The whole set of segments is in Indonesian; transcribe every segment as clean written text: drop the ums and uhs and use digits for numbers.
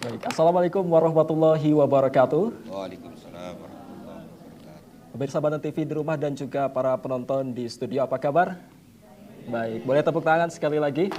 Baik, Assalamualaikum warahmatullahi wabarakatuh. Waalaikumsalam warahmatullahi wabarakatuh. Pemirsa Banten TV di rumah dan juga para penonton di studio, apa kabar? Baik, boleh tepuk tangan sekali lagi.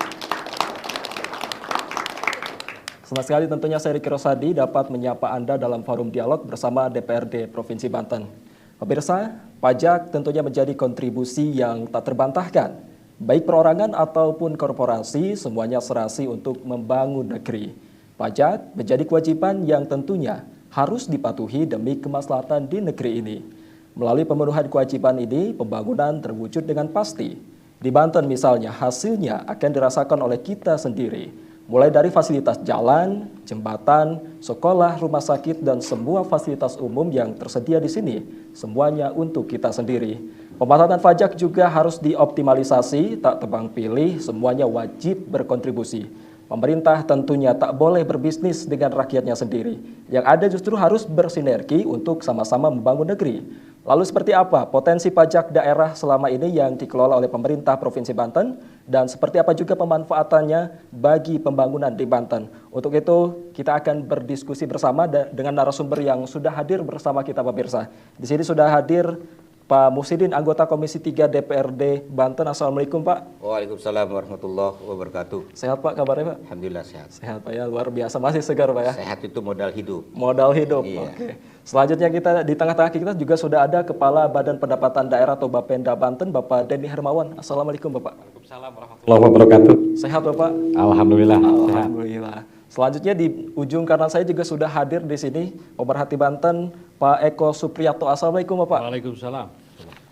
Senang sekali tentunya saya Riki Rosadi dapat menyapa Anda dalam forum dialog bersama DPRD Provinsi Banten. Pemirsa, pajak tentunya menjadi kontribusi yang tak terbantahkan. Baik perorangan ataupun korporasi, semuanya serasi untuk membangun negeri. Pajak menjadi kewajiban yang tentunya harus dipatuhi demi kemaslahatan di negeri ini. Melalui pemenuhan kewajiban ini, pembangunan terwujud dengan pasti. Di Banten misalnya, hasilnya akan dirasakan oleh kita sendiri. Mulai dari fasilitas jalan, jembatan, sekolah, rumah sakit, dan semua fasilitas umum yang tersedia di sini, semuanya untuk kita sendiri. Pembayaran pajak juga harus dioptimalisasi, tak tebang pilih, semuanya wajib berkontribusi. Pemerintah tentunya tak boleh berbisnis dengan rakyatnya sendiri. Yang ada justru harus bersinergi untuk sama-sama membangun negeri. Lalu seperti apa potensi pajak daerah selama ini yang dikelola oleh pemerintah Provinsi Banten dan seperti apa juga pemanfaatannya bagi pembangunan di Banten. Untuk itu kita akan berdiskusi bersama dengan narasumber yang sudah hadir bersama kita pemirsa. Di sini sudah hadir Pak Muhsidin, anggota Komisi 3 DPRD Banten. Assalamualaikum Pak. Waalaikumsalam warahmatullahi wabarakatuh. Sehat Pak kabarnya Pak? Alhamdulillah sehat. Sehat Pak ya, luar biasa, masih segar Pak ya. Sehat itu modal hidup. Modal hidup. Iya. Oke. Selanjutnya kita di tengah-tengah kita juga sudah ada Kepala Badan Pendapatan Daerah atau Bapenda Banten, Bapak Denny Hermawan. Assalamualaikum Bapak. Waalaikumsalam warahmatullahi wabarakatuh. Sehat Bapak? Alhamdulillah. Sehat. Alhamdulillah. Selanjutnya di ujung kanan saya juga sudah hadir di sini pemerhati Banten, Pak Eko Supriyato. Assalamualaikum Bapak. Waalaikumsalam.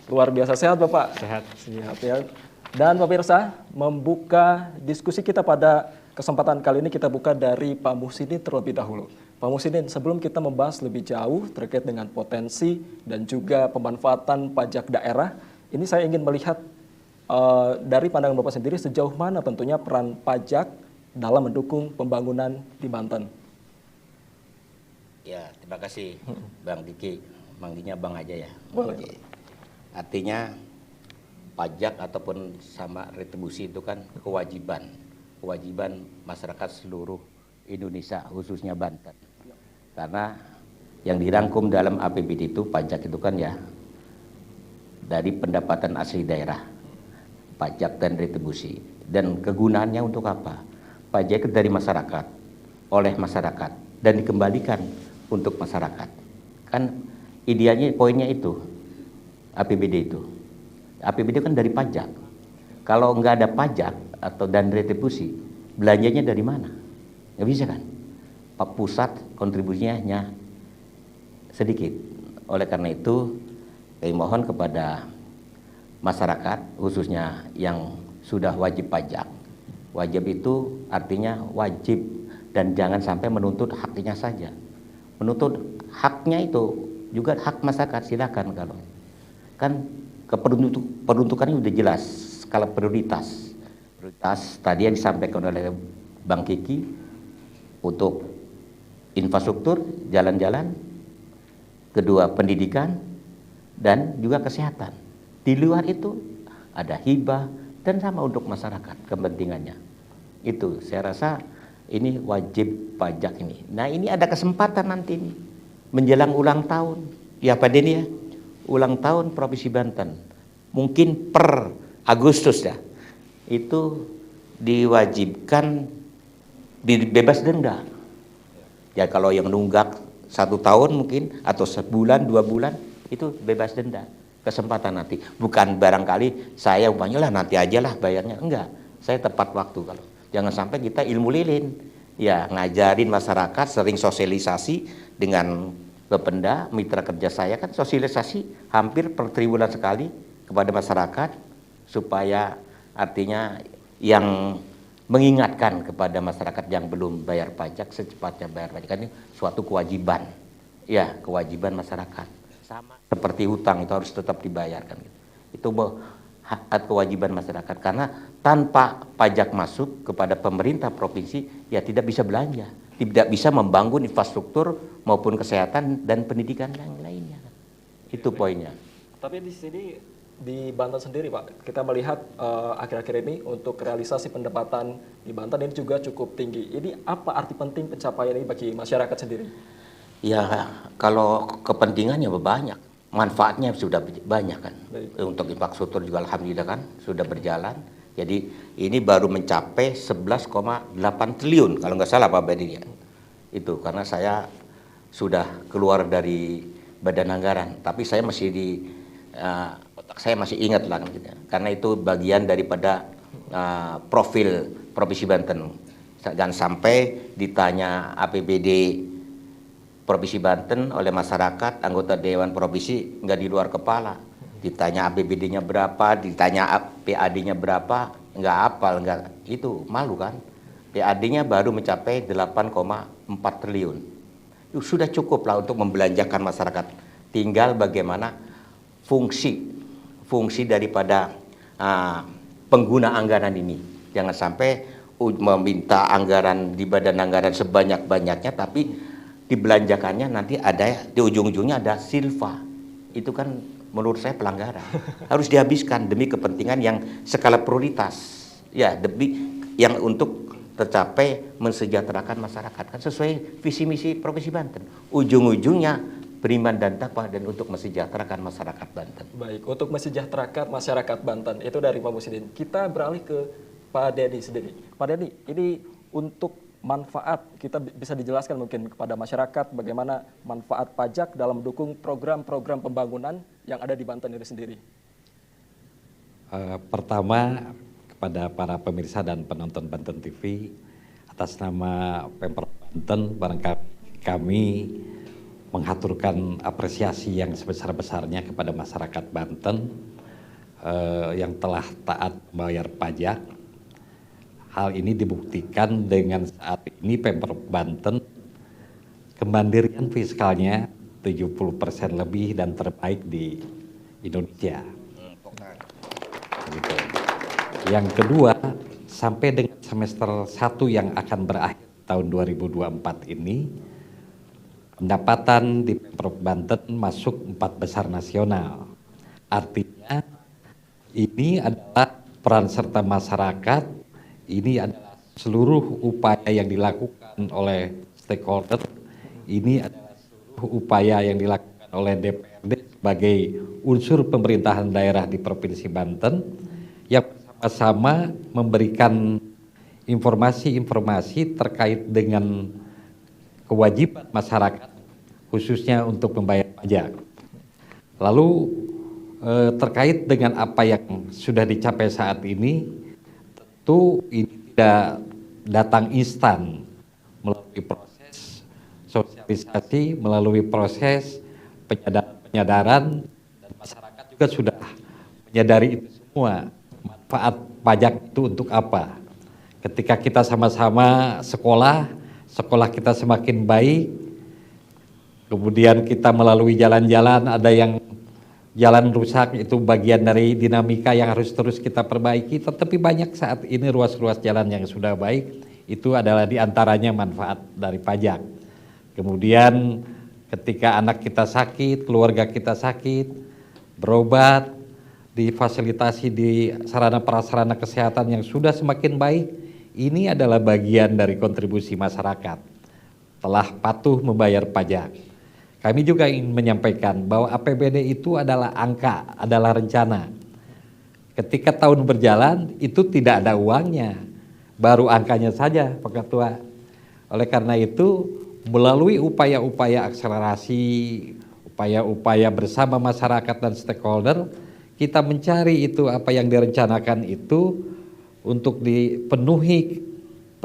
Luar biasa sehat Bapak. Sehat. Siap ya. Dan pemirsa, membuka diskusi kita pada kesempatan kali ini kita buka dari Pak Muhsidin terlebih dahulu. Pak Muhsidin, sebelum kita membahas lebih jauh terkait dengan potensi dan juga pemanfaatan pajak daerah, ini saya ingin melihat dari pandangan Bapak sendiri sejauh mana tentunya peran pajak dalam mendukung pembangunan di Banten. Ya, terima kasih Bang Diki. Manggilnya Bang aja ya. Boleh. Oke. Artinya pajak ataupun sama retribusi itu kan kewajiban masyarakat seluruh Indonesia khususnya Banten. Karena yang dirangkum dalam APBD itu pajak itu kan ya dari pendapatan asli daerah, pajak dan retribusi. Dan kegunaannya untuk apa? Pajak itu dari masyarakat, oleh masyarakat dan dikembalikan untuk masyarakat. Kan idealnya poinnya itu. APBD itu. APBD kan dari pajak. Kalau nggak ada pajak atau dan retribusi, belanjanya dari mana? Nggak bisa kan? Pak Pusat kontribusinya hanya sedikit. Oleh karena itu, kami mohon kepada masyarakat, khususnya yang sudah wajib pajak. Wajib itu artinya wajib dan jangan sampai menuntut haknya saja. Menuntut haknya itu juga hak masyarakat, silakan kalau. Kan peruntukannya sudah jelas skala prioritas tadi yang disampaikan oleh Bang Kiki untuk infrastruktur jalan-jalan, kedua pendidikan dan juga kesehatan. Di luar itu ada hibah dan sama untuk masyarakat kepentingannya. Itu saya rasa ini wajib pajak ini. Nah ini ada kesempatan nanti nih menjelang ulang tahun ya Pak Denny ya. Ulang tahun Provinsi Banten mungkin per Agustus ya itu diwajibkan bebas denda ya. Kalau yang nunggak 1 tahun mungkin atau sebulan 2 bulan itu bebas denda. Kesempatan nanti bukan barangkali saya umpamanya lah nanti aja lah bayarnya, enggak, saya tepat waktu. Kalau jangan sampai kita ilmu lilin ya, ngajarin masyarakat, sering sosialisasi dengan Bapenda, mitra kerja saya kan sosialisasi hampir per triwulan sekali kepada masyarakat supaya artinya yang mengingatkan kepada masyarakat yang belum bayar pajak secepatnya bayar pajak. Ini suatu kewajiban ya, kewajiban masyarakat sama seperti hutang itu harus tetap dibayarkan. Itu hak kewajiban masyarakat karena tanpa pajak masuk kepada pemerintah provinsi ya tidak bisa belanja, tidak bisa membangun infrastruktur maupun kesehatan dan pendidikan yang lainnya. Itu poinnya. Tapi di sini di Banten sendiri Pak, kita melihat akhir-akhir ini untuk realisasi pendapatan di Banten ini juga cukup tinggi. Ini apa arti penting pencapaian ini bagi masyarakat sendiri? Ya, kalau kepentingannya banyak, manfaatnya sudah banyak kan. Baik. Untuk infrastruktur juga alhamdulillah kan sudah berjalan. Jadi ini baru mencapai 11,8 triliun kalau nggak salah Pak Bedi ya. Itu karena saya sudah keluar dari badan anggaran, tapi saya masih di otak saya masih ingat lah gitu. Karena itu bagian daripada profil Provinsi Banten. Jangan sampai ditanya APBD Provinsi Banten oleh masyarakat, anggota Dewan Provinsi nggak di luar kepala. Ditanya APBD-nya berapa, ditanya PAD-nya berapa, nggak hafal, nggak, itu malu kan. PAD-nya baru mencapai 8,4 triliun. Itu sudah cukup lah untuk membelanjakan masyarakat. Tinggal bagaimana fungsi daripada pengguna anggaran ini. Jangan sampai meminta anggaran di badan anggaran sebanyak-banyaknya, tapi dibelanjakannya nanti ada di ujung-ujungnya ada silva. Itu kan menurut saya pelanggaran. Harus dihabiskan demi kepentingan yang skala prioritas. Ya, demi yang untuk tercapai mensejahterakan masyarakat kan sesuai visi misi Provinsi Banten. Ujung-ujungnya beriman dan takwa dan untuk mensejahterakan masyarakat Banten. Baik, untuk mensejahterakan masyarakat Banten itu dari Pak Musidin. Kita beralih ke Pak Dedi sendiri. Pak Dedi, ini untuk manfaat, kita bisa dijelaskan mungkin kepada masyarakat bagaimana manfaat pajak dalam mendukung program-program pembangunan yang ada di Banten itu sendiri. Pertama, kepada para pemirsa dan penonton Banten TV, atas nama Pemprov Banten, barangkali kami menghaturkan apresiasi yang sebesar-besarnya kepada masyarakat Banten yang telah taat membayar pajak. Hal ini dibuktikan dengan saat ini Pemprov Banten kemandirian fiskalnya 70% lebih dan terbaik di Indonesia. Gitu. Yang kedua, sampai dengan semester 1 yang akan berakhir tahun 2024 ini, pendapatan di Pemprov Banten masuk 4 besar nasional. Artinya ini adalah peran serta masyarakat. Ini adalah seluruh upaya yang dilakukan oleh stakeholder. Ini adalah seluruh upaya yang dilakukan oleh DPRD sebagai unsur pemerintahan daerah di Provinsi Banten yang bersama-sama memberikan informasi-informasi terkait dengan kewajiban masyarakat khususnya untuk membayar pajak. Lalu terkait dengan apa yang sudah dicapai saat ini, tentu ini tidak datang instan, melalui proses sosialisasi, melalui proses penyadaran, dan masyarakat juga sudah menyadari itu semua. Manfaat pajak itu untuk apa? Ketika kita sama-sama sekolah kita semakin baik, kemudian kita melalui jalan-jalan, ada yang jalan rusak, itu bagian dari dinamika yang harus terus kita perbaiki. Tetapi banyak saat ini ruas-ruas jalan yang sudah baik, itu adalah diantaranya manfaat dari pajak. Kemudian ketika anak kita sakit, keluarga kita sakit, berobat, difasilitasi di sarana prasarana kesehatan yang sudah semakin baik, ini adalah bagian dari kontribusi masyarakat telah patuh membayar pajak. Kami juga ingin menyampaikan bahwa APBD itu adalah angka, adalah rencana. Ketika tahun berjalan itu tidak ada uangnya, baru angkanya saja Pak Ketua. Oleh karena itu melalui upaya-upaya akselerasi, upaya-upaya bersama masyarakat dan stakeholder, kita mencari itu apa yang direncanakan itu untuk dipenuhi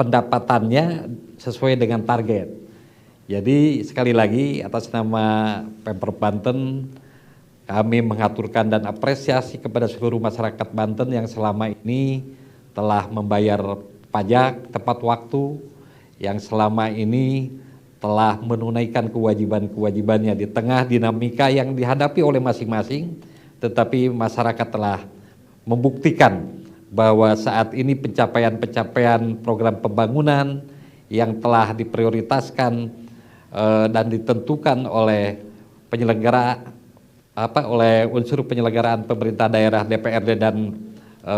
pendapatannya sesuai dengan target. Jadi sekali lagi atas nama Pemprov Banten kami mengaturkan dan apresiasi kepada seluruh masyarakat Banten yang selama ini telah membayar pajak tepat waktu, yang selama ini telah menunaikan kewajiban-kewajibannya di tengah dinamika yang dihadapi oleh masing-masing, tetapi masyarakat telah membuktikan bahwa saat ini pencapaian-pencapaian program pembangunan yang telah diprioritaskan dan ditentukan oleh penyelenggara oleh unsur penyelenggaraan pemerintah daerah, DPRD dan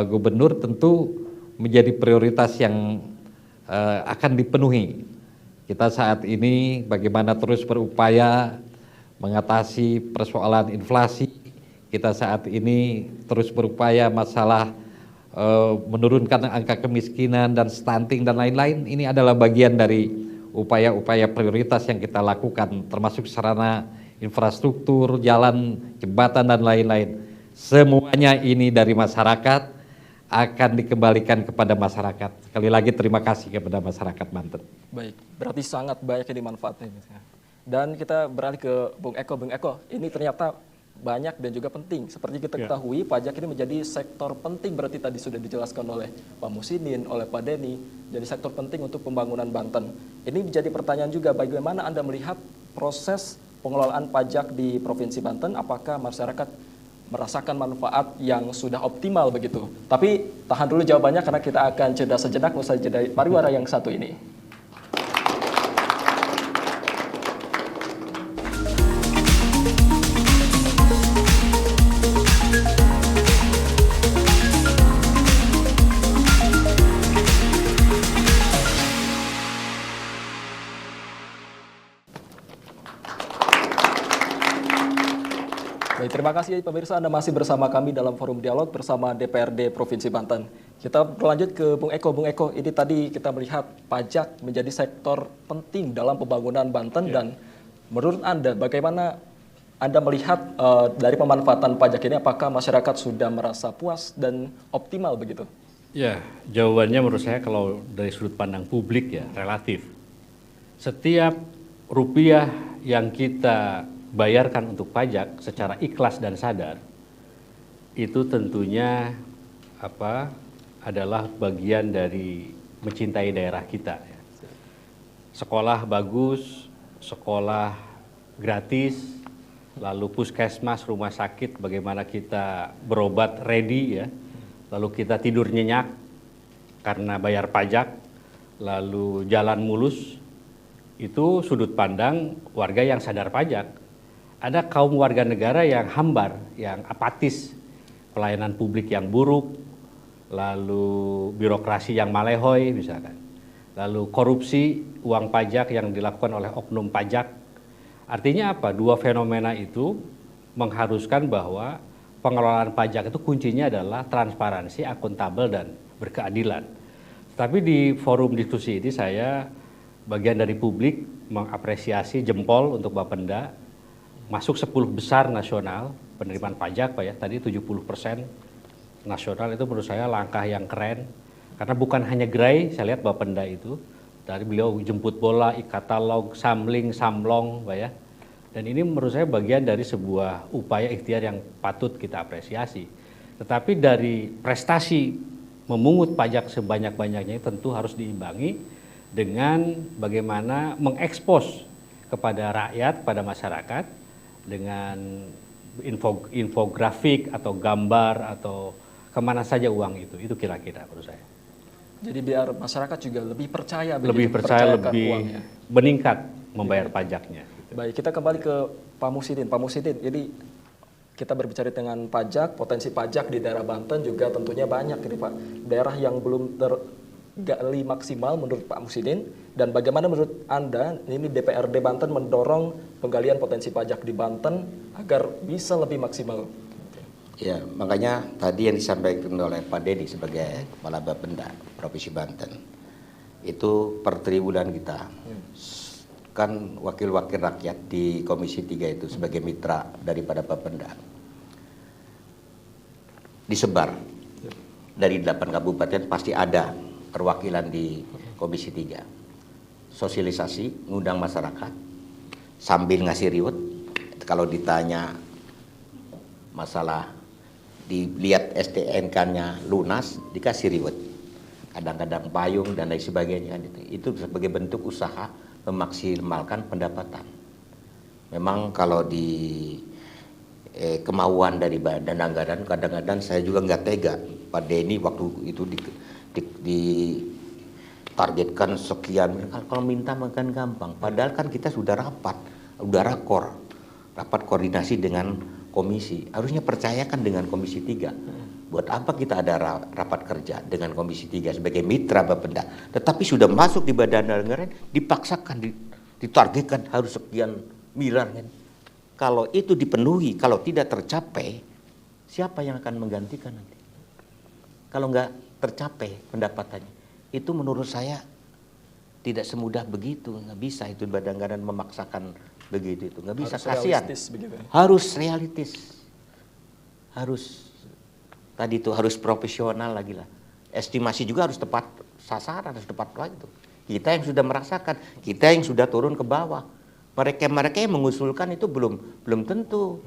gubernur tentu menjadi prioritas yang akan dipenuhi. Kita saat ini bagaimana terus berupaya mengatasi persoalan inflasi. Kita saat ini terus berupaya masalah menurunkan angka kemiskinan dan stunting dan lain-lain. Ini adalah bagian dari upaya-upaya prioritas yang kita lakukan, termasuk sarana infrastruktur, jalan, jembatan dan lain-lain. Semuanya ini dari masyarakat akan dikembalikan kepada masyarakat. Sekali lagi terima kasih kepada masyarakat Banten. Baik, berarti sangat banyak yang dimanfaatkan. Dan kita beralih ke Bung Eko. Bung Eko, ini ternyata banyak dan juga penting. Seperti kita ketahui, pajak ini menjadi sektor penting, berarti tadi sudah dijelaskan oleh Pak Muhsinnin, oleh Pak Denny, jadi sektor penting untuk pembangunan Banten. Ini menjadi pertanyaan juga, bagaimana Anda melihat proses pengelolaan pajak di Provinsi Banten? Apakah masyarakat merasakan manfaat yang sudah optimal begitu? Tapi tahan dulu jawabannya karena kita akan jeda sejenak usai jeda pariwara yang satu ini. Baik, terima kasih pemirsa, Anda masih bersama kami dalam forum dialog bersama DPRD Provinsi Banten. Kita berlanjut ke Bung Eko. Bung Eko, ini tadi kita melihat pajak menjadi sektor penting dalam pembangunan Banten dan menurut Anda bagaimana Anda melihat dari pemanfaatan pajak ini, apakah masyarakat sudah merasa puas dan optimal begitu? Ya, jawabannya menurut saya kalau dari sudut pandang publik ya relatif. Setiap rupiah yang kita bayarkan untuk pajak secara ikhlas dan sadar itu tentunya adalah bagian dari mencintai daerah kita. Sekolah bagus, sekolah gratis, lalu puskesmas, rumah sakit, bagaimana kita berobat ready ya, lalu kita tidur nyenyak karena bayar pajak, lalu jalan mulus. Itu sudut pandang warga yang sadar pajak. Ada kaum warga negara yang hambar, yang apatis, pelayanan publik yang buruk, lalu birokrasi yang malehoi misalkan, lalu korupsi uang pajak yang dilakukan oleh oknum pajak. Artinya apa? Dua fenomena itu mengharuskan bahwa pengelolaan pajak itu kuncinya adalah transparansi, akuntabel, dan berkeadilan. Tapi di forum diskusi ini saya bagian dari publik mengapresiasi jempol untuk Bapenda masuk 10 besar nasional penerimaan pajak Pak ya, tadi 70% nasional. Itu menurut saya langkah yang keren karena bukan hanya gerai, saya lihat Bapenda itu dari beliau jemput bola, e-katalog, samling, samlong Pak ya. Dan ini menurut saya bagian dari sebuah upaya ikhtiar yang patut kita apresiasi. Tetapi dari prestasi memungut pajak sebanyak-banyaknya tentu harus diimbangi dengan bagaimana mengekspos kepada rakyat, pada masyarakat dengan infografik atau gambar atau kemana saja uang itu kira-kira menurut saya. Jadi biar masyarakat juga lebih percaya, lebih percaya, lebih uangnya, meningkat membayar pajaknya. Baik, kita kembali ke Pak Muhsinnin. Pak Muhsinnin, jadi kita berbicara dengan pajak, potensi pajak di daerah Banten juga tentunya banyak ini Pak. Daerah yang belum tergali maksimal menurut Pak Muhsinnin, dan bagaimana menurut Anda ini DPRD Banten mendorong penggalian potensi pajak di Banten agar bisa lebih maksimal? Ya, makanya tadi yang disampaikan oleh Pak Denny sebagai Kepala Bapenda Provinsi Banten, itu per triwulan kita kan wakil-wakil rakyat di Komisi 3 itu sebagai mitra daripada Bapenda disebar dari 8 kabupaten, pasti ada perwakilan di Komisi 3. Sosialisasi, ngundang masyarakat sambil ngasih riwet. Kalau ditanya masalah dilihat STNK-nya lunas, dikasih riwet. Kadang-kadang payung dan lain sebagainya. Itu sebagai bentuk usaha memaksimalkan pendapatan. Memang kalau di kemauan dari badan anggaran, kadang-kadang saya juga nggak tega. Pak Denny waktu itu ditargetkan sekian, kalau minta makan gampang. Padahal kan kita sudah rapat, sudah rapat koordinasi dengan komisi, harusnya percayakan dengan Komisi 3. Buat apa kita ada rapat kerja dengan Komisi 3 sebagai mitra Bapenda, tetapi sudah masuk di badan anggaran, dipaksakan, ditargetkan harus sekian miliar kan. Kalau itu dipenuhi, kalau tidak tercapai, siapa yang akan menggantikan nanti? Kalau nggak tercapai pendapatannya, itu menurut saya tidak semudah begitu, nggak bisa itu badan anggaran memaksakan begitu itu, nggak bisa, kasihan. Harus realistis, harus tadi itu harus profesional lagi lah. Estimasi juga harus tepat sasaran, harus tepat waktu. Kita yang sudah merasakan, kita yang sudah turun ke bawah, mereka yang mengusulkan itu belum tentu.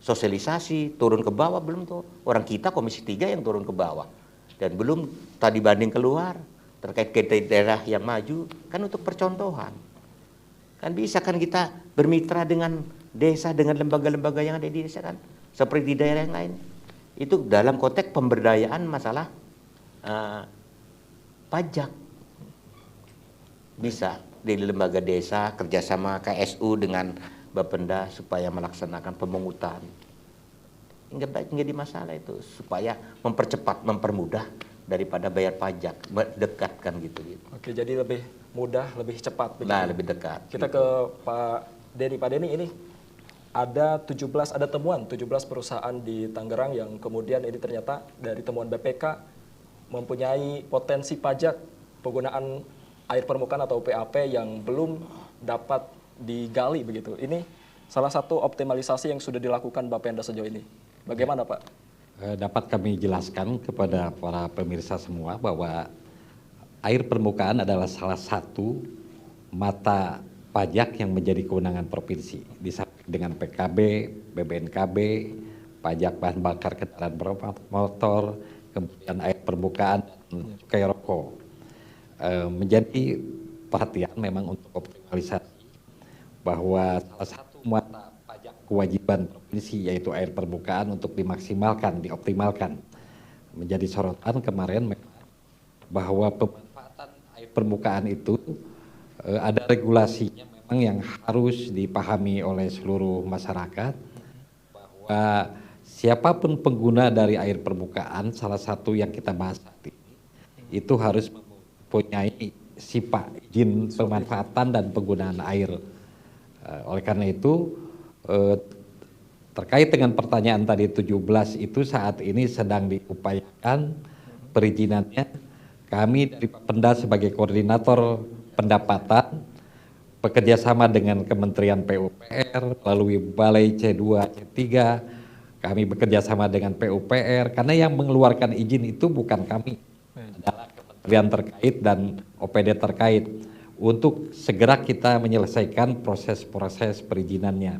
Sosialisasi turun ke bawah belum tuh. Orang kita Komisi 3 yang turun ke bawah dan belum tadi banding keluar. Terkait ke daerah yang maju, kan untuk percontohan. Kan bisa kan kita bermitra dengan desa, dengan lembaga-lembaga yang ada di desa kan. Seperti di daerah yang lain. Itu dalam konteks pemberdayaan masalah pajak. Bisa di lembaga desa, kerjasama KSU dengan Bapenda supaya melaksanakan pemungutan. Enggak jadi masalah itu. Supaya mempercepat, mempermudah daripada bayar pajak, dekatkan gitu. Oke, jadi lebih mudah, lebih cepat. Nah, lebih dekat. Kita ke Pak Denny. Pak Denny, ini ada temuan 17 perusahaan di Tangerang yang kemudian ini ternyata dari temuan BPK mempunyai potensi pajak penggunaan air permukaan atau PAP yang belum dapat digali begitu. Ini salah satu optimalisasi yang sudah dilakukan Bapenda sejauh ini. Bagaimana Pak? Dapat kami jelaskan kepada para pemirsa semua bahwa air permukaan adalah salah satu mata pajak yang menjadi kewenangan provinsi. Disamping dengan PKB, BBNKB, pajak bahan bakar kendaraan bermotor, kemudian air permukaan, dan cukai rokok. Menjadi perhatian memang untuk optimalisasi bahwa salah satu mata pajak kewajiban provinsi yaitu air permukaan untuk dimaksimalkan, dioptimalkan. Menjadi sorotan kemarin bahwa pemanfaatan air permukaan itu ada regulasinya memang yang harus dipahami oleh seluruh masyarakat bahwa siapapun pengguna dari air permukaan, salah satu yang kita bahas saat ini itu harus mempunyai SIPA, izin pemanfaatan dan penggunaan air. Oleh karena itu terkait dengan pertanyaan tadi 17 itu saat ini sedang diupayakan perizinannya. Kami dari Bapenda sebagai koordinator pendapatan bekerjasama dengan Kementerian PUPR melalui Balai C2, C3, kami bekerjasama dengan PUPR karena yang mengeluarkan izin itu bukan kami, adalah kementerian terkait dan OPD terkait untuk segera kita menyelesaikan proses-proses perizinannya.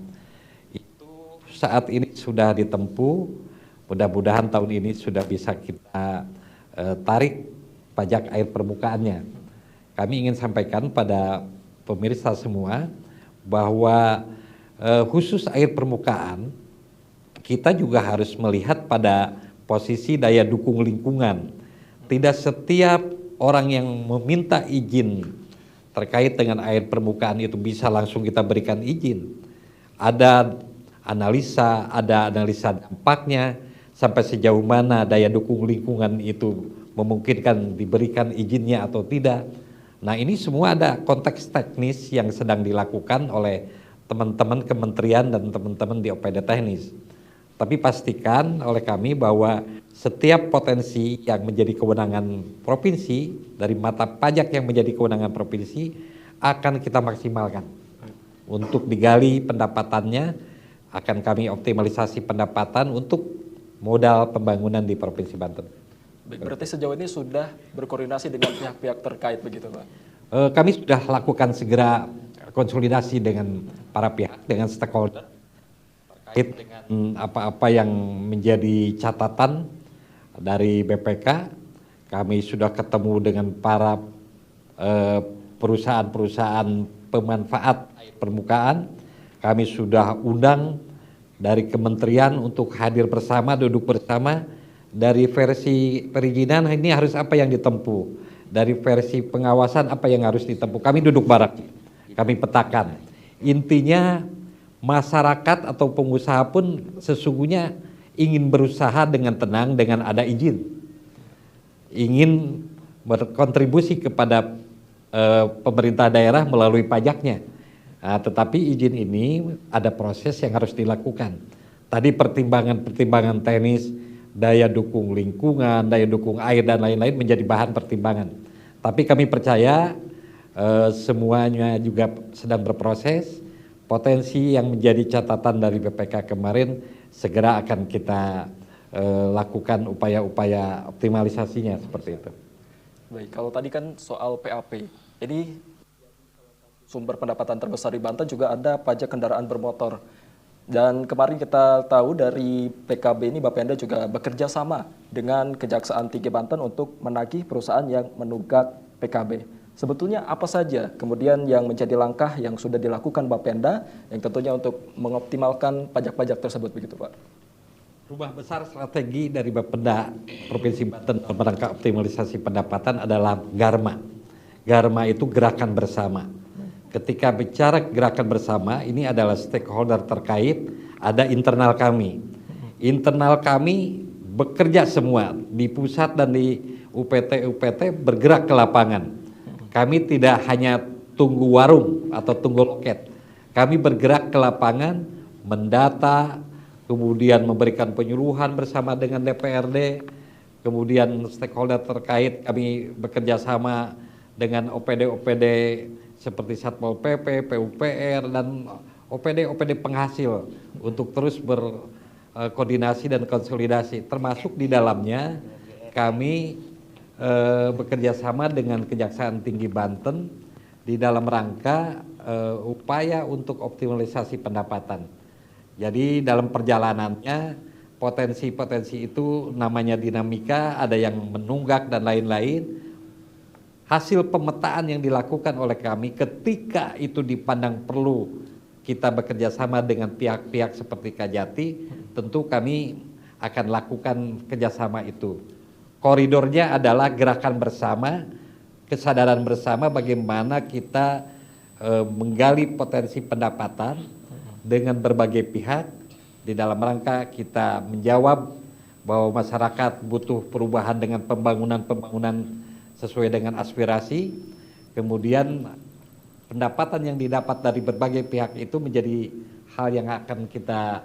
Itu saat ini sudah ditempuh, mudah-mudahan tahun ini sudah bisa kita tarik pajak air permukaannya. Kami ingin sampaikan pada pemirsa semua bahwa khusus air permukaan kita juga harus melihat pada posisi daya dukung lingkungan. Tidak setiap orang yang meminta izin terkait dengan air permukaan itu bisa langsung kita berikan izin. Ada analisa dampaknya sampai sejauh mana daya dukung lingkungan itu memungkinkan diberikan izinnya atau tidak. Nah, ini semua ada konteks teknis yang sedang dilakukan oleh teman-teman kementerian dan teman-teman di OPD teknis. Tapi pastikan oleh kami bahwa setiap potensi yang menjadi kewenangan provinsi, dari mata pajak yang menjadi kewenangan provinsi, akan kita maksimalkan. Untuk digali pendapatannya, akan kami optimalisasi pendapatan untuk modal pembangunan di Provinsi Banten. Baik, berarti sejauh ini sudah berkoordinasi dengan pihak-pihak terkait begitu Pak? Kami sudah lakukan segera konsolidasi dengan para pihak, dengan stakeholder, terkait dengan apa-apa yang menjadi catatan dari BPK. Kami sudah ketemu dengan para perusahaan-perusahaan pemanfaat air permukaan. Kami sudah undang dari kementerian untuk hadir bersama, duduk bersama. Dari versi perizinan ini harus apa yang ditempuh, dari versi pengawasan apa yang harus ditempuh. Kami duduk bareng, kami petakan. Intinya masyarakat atau pengusaha pun sesungguhnya ingin berusaha dengan tenang dengan ada izin, ingin berkontribusi kepada pemerintah daerah melalui pajaknya. Nah, tetapi izin ini ada proses yang harus dilakukan. Tadi pertimbangan teknis, daya dukung lingkungan, daya dukung air dan lain-lain menjadi bahan pertimbangan. Tapi kami percaya semuanya juga sedang berproses. Potensi yang menjadi catatan dari BPK kemarin segera akan kita lakukan upaya-upaya optimalisasinya seperti itu. Baik, kalau tadi kan soal PAP, ini sumber pendapatan terbesar di Banten juga ada pajak kendaraan bermotor. Dan kemarin kita tahu dari PKB ini Bapenda juga bekerja sama dengan Kejaksaan Tinggi Banten untuk menagih perusahaan yang menunggak PKB. Sebetulnya apa saja kemudian yang menjadi langkah yang sudah dilakukan Bapenda yang tentunya untuk mengoptimalkan pajak-pajak tersebut begitu Pak? Rubah besar strategi dari Bapenda Provinsi Banten dalam rangka optimalisasi pendapatan adalah Garma. Garma itu gerakan bersama. Ketika bicara gerakan bersama, ini adalah stakeholder terkait, ada internal kami. Internal kami bekerja semua di pusat dan di UPT bergerak ke lapangan. Kami tidak hanya tunggu warung atau tunggu loket. Kami bergerak ke lapangan, mendata, kemudian memberikan penyuluhan bersama dengan DPRD, kemudian stakeholder terkait kami bekerja sama dengan OPD seperti Satpol PP, PUPR, dan OPD penghasil untuk terus berkoordinasi dan konsolidasi. Termasuk di dalamnya kami bekerja sama dengan Kejaksaan Tinggi Banten di dalam rangka upaya untuk optimalisasi pendapatan. Jadi dalam perjalanannya potensi-potensi itu namanya dinamika, ada yang menunggak dan lain-lain. Hasil pemetaan yang dilakukan oleh kami ketika itu dipandang perlu kita bekerja sama dengan pihak-pihak seperti Kajati, tentu kami akan lakukan kerjasama itu. Koridornya adalah gerakan bersama, kesadaran bersama bagaimana kita menggali potensi pendapatan dengan berbagai pihak di dalam rangka kita menjawab bahwa masyarakat butuh perubahan dengan pembangunan sesuai dengan aspirasi, kemudian pendapatan yang didapat dari berbagai pihak itu menjadi hal yang akan kita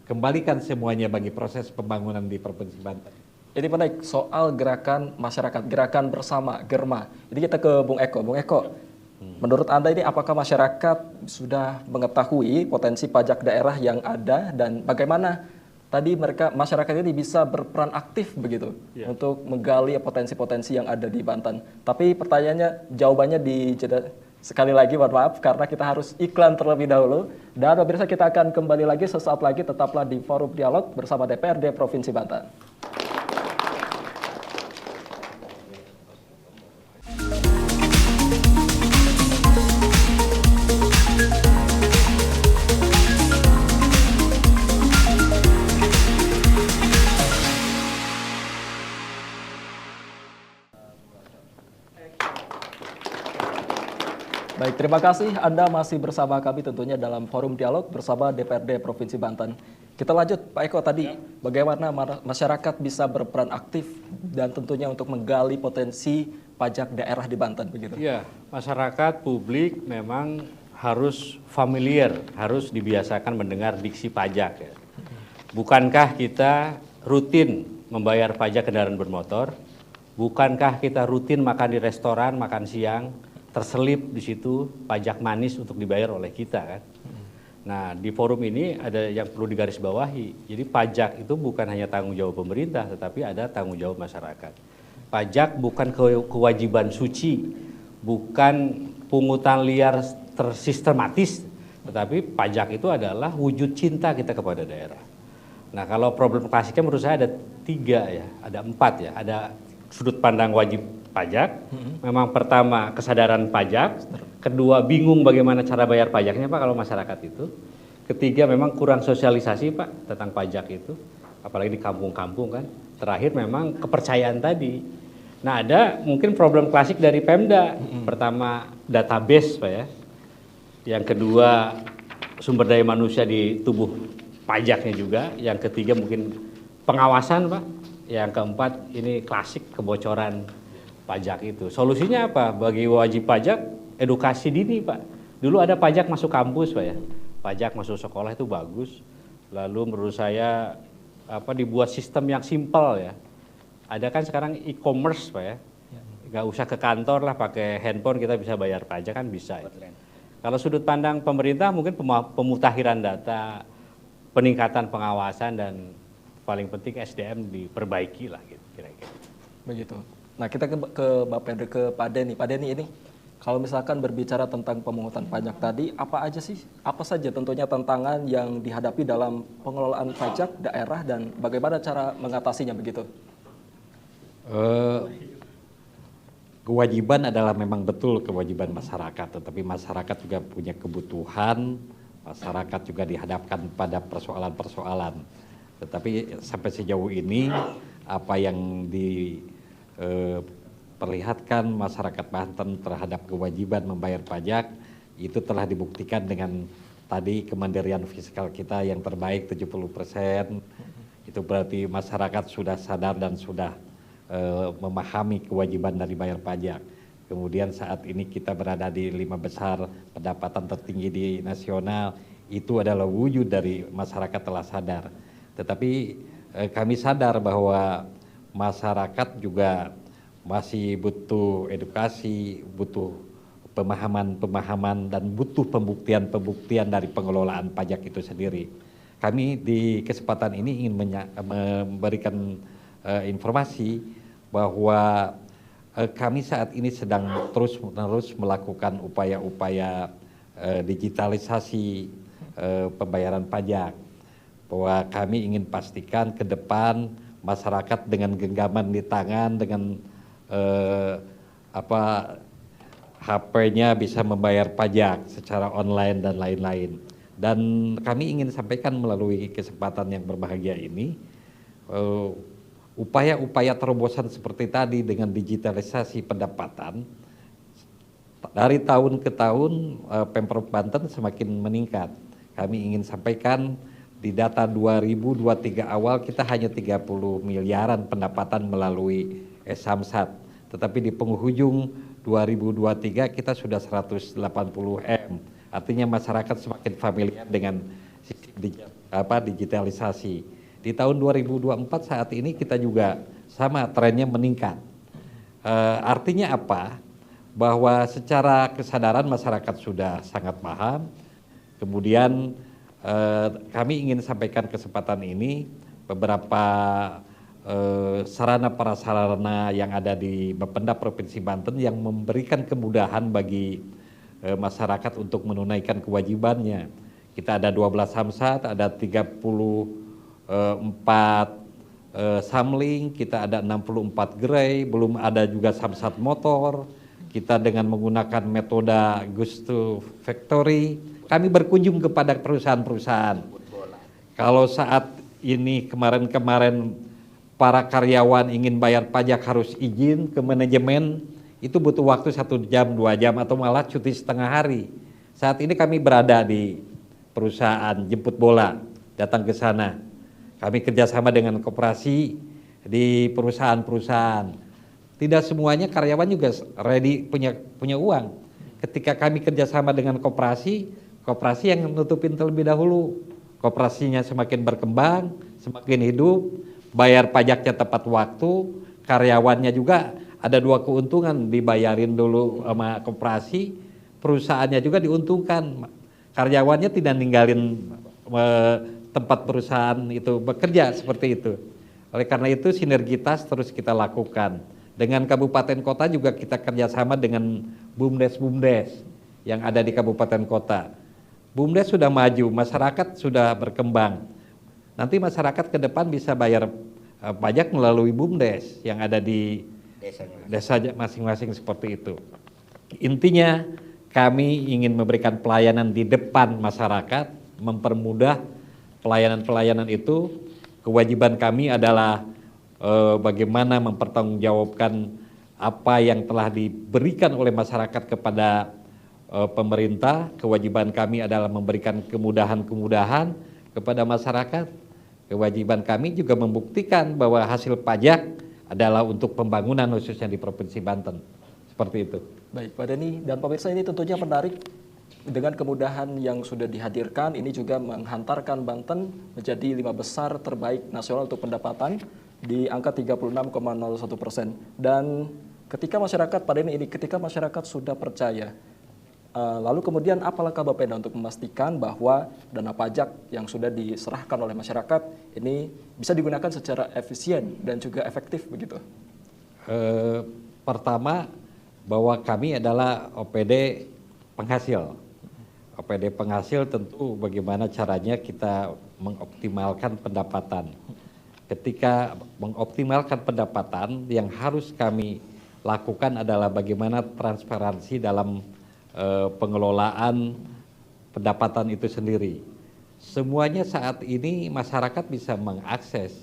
kembalikan semuanya bagi proses pembangunan di Provinsi Banten. Ini menarik soal gerakan masyarakat, gerakan bersama, GERMA. Ini kita ke Bung Eko. Bung Eko, menurut Anda ini apakah masyarakat sudah mengetahui potensi pajak daerah yang ada dan bagaimana tadi masyarakat ini bisa berperan aktif begitu untuk menggali potensi-potensi yang ada di Banten. Tapi pertanyaannya, jawabannya sekali lagi mohon maaf karena kita harus iklan terlebih dahulu. Dan pemirsa kita akan kembali lagi sesaat lagi, tetaplah di Forum Dialog bersama DPRD Provinsi Banten. Baik, terima kasih Anda masih bersama kami tentunya dalam Forum Dialog bersama DPRD Provinsi Banten. Kita lanjut Pak Eko tadi, bagaimana masyarakat bisa berperan aktif dan tentunya untuk menggali potensi pajak daerah di Banten begitu. Ya, masyarakat publik memang harus familiar, harus dibiasakan mendengar diksi pajak. Ya. Bukankah kita rutin membayar pajak kendaraan bermotor? Bukankah kita rutin makan di restoran, makan siang? Terselip di situ pajak manis untuk dibayar oleh kita kan. Nah di forum ini ada yang perlu digarisbawahi. Jadi pajak itu bukan hanya tanggung jawab pemerintah, tetapi ada tanggung jawab masyarakat. Pajak bukan kewajiban suci, bukan pungutan liar tersistematis, tetapi pajak itu adalah wujud cinta kita kepada daerah. Nah kalau problem klasiknya menurut saya ada 3 ya, ada 4 ya. Ada sudut pandang wajib pajak, memang pertama kesadaran pajak, kedua bingung bagaimana cara bayar pajaknya Pak kalau masyarakat itu, ketiga memang kurang sosialisasi Pak tentang pajak itu, apalagi di kampung-kampung kan, terakhir memang kepercayaan tadi. Nah ada mungkin problem klasik dari Pemda, pertama database Pak ya, yang kedua sumber daya manusia di tubuh pajaknya juga. Yang ketiga mungkin pengawasan, Pak. Yang keempat ini klasik kebocoran pajak itu. Solusinya apa? Bagi wajib pajak, edukasi dini, Pak. Dulu ada pajak masuk kampus, Pak ya. Pajak masuk sekolah itu bagus. Lalu menurut saya dibuat sistem yang simpel ya. Ada kan sekarang e-commerce, Pak ya. Nggak usah ke kantor lah, pakai handphone kita bisa bayar pajak kan bisa. Kalau sudut pandang pemerintah mungkin pemutakhiran data, peningkatan pengawasan, dan paling penting SDM diperbaiki lah gitu kira-kira. Begitu. Nah, kita ke Mbak Pedri, ke Pak Denny. Pak Denny, ini kalau misalkan berbicara tentang pemungutan pajak tadi, apa saja tentunya tantangan yang dihadapi dalam pengelolaan pajak daerah dan bagaimana cara mengatasinya begitu? Kewajiban adalah memang betul kewajiban masyarakat, tetapi masyarakat juga punya kebutuhan, masyarakat juga dihadapkan pada persoalan-persoalan. Tetapi sampai sejauh ini apa yang diperlihatkan masyarakat Banten terhadap kewajiban membayar pajak itu telah dibuktikan dengan tadi kemandirian fiskal kita yang terbaik 70%. Itu berarti masyarakat sudah sadar dan sudah memahami kewajiban dari bayar pajak. Kemudian saat ini kita berada di 5 besar pendapatan tertinggi di nasional, itu adalah wujud dari masyarakat telah sadar. Tetapi kami sadar bahwa masyarakat juga masih butuh edukasi, butuh pemahaman-pemahaman, dan butuh pembuktian-pembuktian dari pengelolaan pajak itu sendiri. Kami di kesempatan ini ingin memberikan informasi bahwa kami saat ini sedang terus-menerus melakukan upaya-upaya digitalisasi pembayaran pajak. Bahwa kami ingin pastikan ke depan masyarakat dengan genggaman di tangan, dengan HP-nya bisa membayar pajak secara online dan lain-lain. Dan kami ingin sampaikan melalui kesempatan yang berbahagia ini, upaya-upaya terobosan seperti tadi dengan digitalisasi pendapatan dari tahun ke tahun Pemprov Banten semakin meningkat. Kami ingin sampaikan di data 2023 awal kita hanya 30 miliaran pendapatan melalui Samsat, tetapi di penghujung 2023 kita sudah 180 M. Artinya masyarakat semakin familiar dengan sistem digitalisasi. Di tahun 2024 saat ini kita juga sama trennya meningkat. Artinya apa? Bahwa secara kesadaran masyarakat sudah sangat paham. Kemudian kami ingin sampaikan kesempatan ini beberapa sarana prasarana yang ada di Bapenda Provinsi Banten yang memberikan kemudahan bagi masyarakat untuk menunaikan kewajibannya. Kita ada 12 samsat, ada 34 samling, kita ada 64 gerai, belum ada juga samsat motor. Kita dengan menggunakan metode Gusto Factory, kami berkunjung kepada perusahaan-perusahaan. Kalau saat ini kemarin-kemarin para karyawan ingin bayar pajak harus izin ke manajemen, itu butuh waktu 1 jam, 2 jam, atau malah cuti setengah hari. Saat ini kami berada di perusahaan jemput bola, datang ke sana. Kami kerjasama dengan koperasi di perusahaan-perusahaan. Tidak semuanya karyawan juga ready punya uang. Ketika kami kerjasama dengan koperasi yang nutupin terlebih dahulu. Koperasinya semakin berkembang, semakin hidup, bayar pajaknya tepat waktu, karyawannya juga ada 2 keuntungan, dibayarin dulu sama koperasi, perusahaannya juga diuntungkan. Karyawannya tidak ninggalin tempat perusahaan itu bekerja seperti itu. Oleh karena itu sinergitas terus kita lakukan. Dengan kabupaten kota juga kita kerjasama dengan BUMDes yang ada di kabupaten kota. BUMDes sudah maju, masyarakat sudah berkembang. Nanti masyarakat ke depan bisa bayar pajak melalui BUMDes yang ada di desa masing-masing seperti itu. Intinya kami ingin memberikan pelayanan di depan masyarakat, mempermudah pelayanan-pelayanan itu. Kewajiban kami adalah bagaimana mempertanggungjawabkan apa yang telah diberikan oleh masyarakat kepada pemerintah, kewajiban kami adalah memberikan kemudahan-kemudahan kepada masyarakat. Kewajiban kami juga membuktikan bahwa hasil pajak adalah untuk pembangunan khususnya di Provinsi Banten. Seperti itu. Baik, Pak Denny dan pemirsa, ini tentunya menarik. Dengan kemudahan yang sudah dihadirkan, ini juga menghantarkan Banten menjadi 5 besar terbaik nasional untuk pendapatan di angka 36,01%. Dan ketika masyarakat, Pak Denny, ini ketika masyarakat sudah percaya, lalu kemudian apa langkah Bapeda untuk memastikan bahwa dana pajak yang sudah diserahkan oleh masyarakat ini bisa digunakan secara efisien dan juga efektif begitu? Pertama, bahwa kami adalah OPD penghasil. OPD penghasil tentu bagaimana caranya kita mengoptimalkan pendapatan. Ketika mengoptimalkan pendapatan, yang harus kami lakukan adalah bagaimana transparansi dalam pengelolaan pendapatan itu sendiri. Semuanya saat ini masyarakat bisa mengakses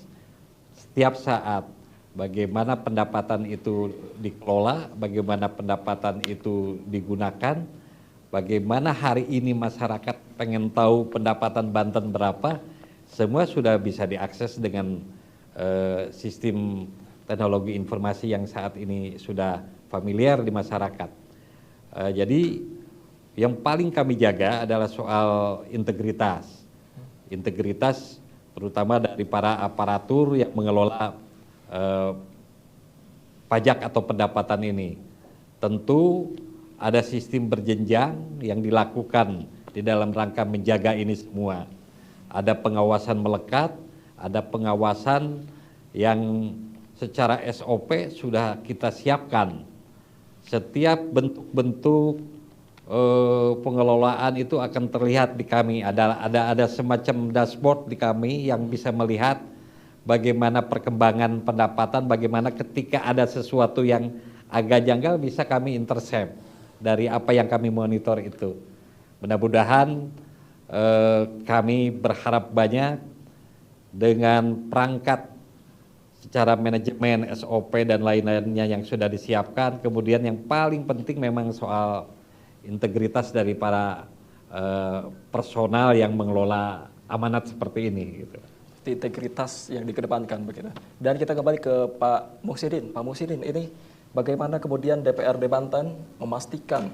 setiap saat bagaimana pendapatan itu dikelola, bagaimana pendapatan itu digunakan, bagaimana hari ini masyarakat pengen tahu pendapatan Banten berapa, semua sudah bisa diakses dengan sistem teknologi informasi yang saat ini sudah familiar di masyarakat. Jadi yang paling kami jaga adalah soal integritas. Integritas terutama dari para aparatur yang mengelola pajak atau pendapatan ini. Tentu ada sistem berjenjang yang dilakukan di dalam rangka menjaga ini semua. Ada pengawasan melekat, ada pengawasan yang secara SOP sudah kita siapkan. Setiap bentuk-bentuk pengelolaan itu akan terlihat di kami. Ada semacam dashboard di kami yang bisa melihat bagaimana perkembangan pendapatan, bagaimana ketika ada sesuatu yang agak janggal bisa kami intercept dari apa yang kami monitor itu. Mudah-mudahan kami berharap banyak dengan perangkat secara manajemen, SOP dan lain-lainnya yang sudah disiapkan. Kemudian yang paling penting memang soal integritas dari para personal yang mengelola amanat seperti ini. Gitu. Integritas yang dikedepankan begitu. Dan kita kembali ke Pak Muhsidin. Pak Muhsidin, ini bagaimana kemudian DPRD Banten memastikan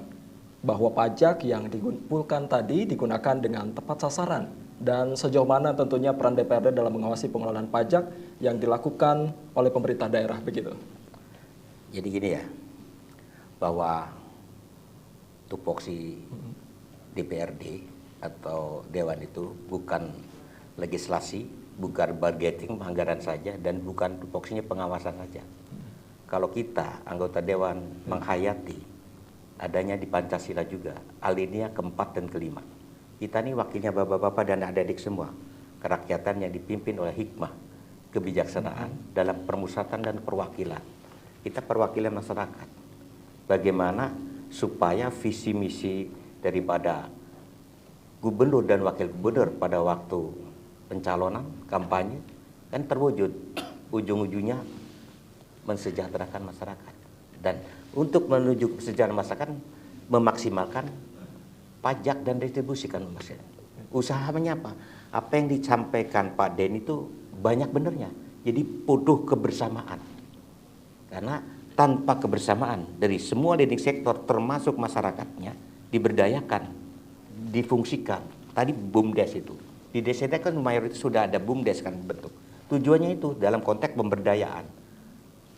bahwa pajak yang dikumpulkan tadi digunakan dengan tepat sasaran? Dan sejauh mana tentunya peran DPRD dalam mengawasi pengelolaan pajak yang dilakukan oleh pemerintah daerah begitu? Jadi gini ya, bahwa tupoksi DPRD atau Dewan itu bukan legislasi, bukan budgeting anggaran saja, dan bukan tupoksinya pengawasan saja. Kalau kita anggota Dewan menghayati adanya di Pancasila juga, alinea keempat dan kelima. Kita ini wakilnya bapak-bapak dan adik-adik semua. Kerakyatan yang dipimpin oleh hikmah, kebijaksanaan dalam permusatan dan perwakilan. Kita perwakilan masyarakat. Bagaimana supaya visi misi daripada gubernur dan wakil gubernur pada waktu pencalonan, kampanye, kan terwujud. Ujung-ujungnya mensejahterakan masyarakat. Dan untuk menuju kesejahteraan masyarakat, memaksimalkan pajak dan retribusi kan masyarakat. Usahanya apa? Apa yang disampaikan Pak Den itu banyak benernya. Jadi butuh kebersamaan. Karena tanpa kebersamaan dari semua leading sektor termasuk masyarakatnya diberdayakan, difungsikan. Tadi BUMDes itu. Di desa kan mayoritas sudah ada BUMDes kan bentuk. Tujuannya itu dalam konteks pemberdayaan.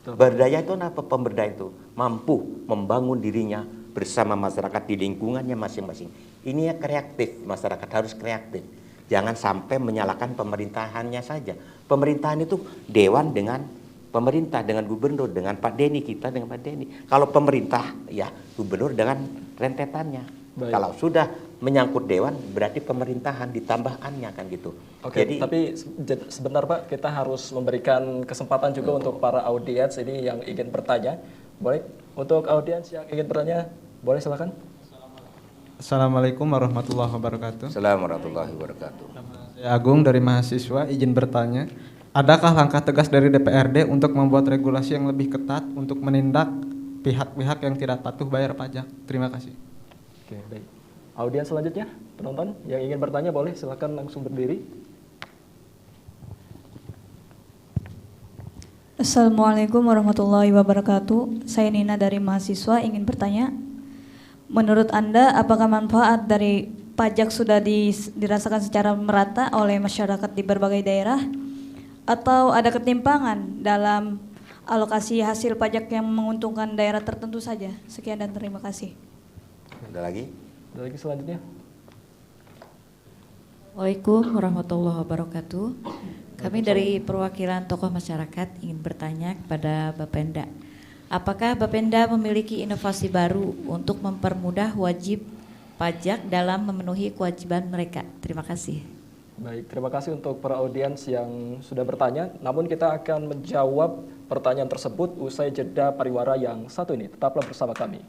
Berdaya itu apa? Pemberdayaan itu mampu membangun dirinya bersama masyarakat di lingkungannya masing-masing. Ini ya kreatif, masyarakat harus kreatif. Jangan sampai menyalahkan pemerintahannya saja. Pemerintahan itu dewan dengan pemerintah, dengan gubernur, dengan Pak Denny, kita dengan Pak Denny. Kalau pemerintah, ya gubernur dengan rentetannya. Baik. Kalau sudah menyangkut dewan, berarti pemerintahan ditambahkannya kan gitu. Oke, jadi, tapi sebentar Pak, kita harus memberikan kesempatan juga untuk para audiens ini yang ingin bertanya. Boleh, untuk audiens yang ingin bertanya, boleh silakan. Assalamualaikum warahmatullahi wabarakatuh. Assalamualaikum warahmatullahi wabarakatuh. Saya Agung dari mahasiswa, izin bertanya. Adakah langkah tegas dari DPRD untuk membuat regulasi yang lebih ketat untuk menindak pihak-pihak yang tidak patuh bayar pajak? Terima kasih. Oke, baik. Audiens selanjutnya, penonton yang ingin bertanya boleh silakan langsung berdiri. Assalamualaikum warahmatullahi wabarakatuh. Saya Nina dari mahasiswa ingin bertanya, menurut Anda apakah manfaat dari pajak sudah dirasakan secara merata oleh masyarakat di berbagai daerah atau ada ketimpangan dalam alokasi hasil pajak yang menguntungkan daerah tertentu saja? Sekian dan terima kasih. Ada lagi? Ada lagi selanjutnya. Waalaikumsalam warahmatullahi wabarakatuh. Kami dari perwakilan tokoh masyarakat ingin bertanya kepada Bapenda. Apakah Bapenda memiliki inovasi baru untuk mempermudah wajib pajak dalam memenuhi kewajiban mereka? Terima kasih. Baik, terima kasih untuk para audiens yang sudah bertanya. Namun kita akan menjawab pertanyaan tersebut usai jeda pariwara yang satu ini. Tetaplah bersama kami.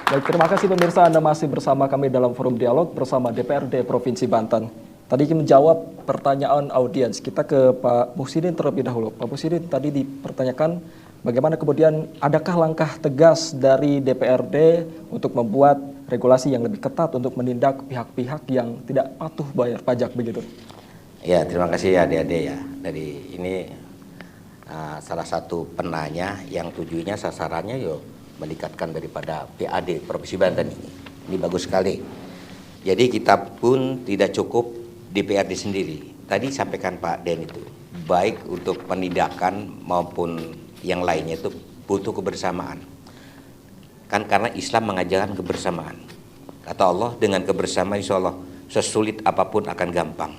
Baik, terima kasih pemirsa, Anda masih bersama kami dalam forum dialog bersama DPRD Provinsi Banten. Tadi menjawab pertanyaan audiens, kita ke Pak Muhsidin terlebih dahulu. Pak Muhsidin, tadi dipertanyakan bagaimana kemudian adakah langkah tegas dari DPRD untuk membuat regulasi yang lebih ketat untuk menindak pihak-pihak yang tidak patuh bayar pajak begitu? Ya, terima kasih ya adik-adik ya. Dari ini salah satu penanya yang tujuannya sasarannya meningkatkan daripada PAD Provinsi Banten ini. Ini bagus sekali. Jadi kita pun tidak cukup DPRD sendiri. Tadi sampaikan Pak Den itu, baik untuk penindakan maupun yang lainnya itu butuh kebersamaan. Kan karena Islam mengajarkan kebersamaan. Kata Allah, dengan kebersamaan insya Allah sesulit apapun akan gampang.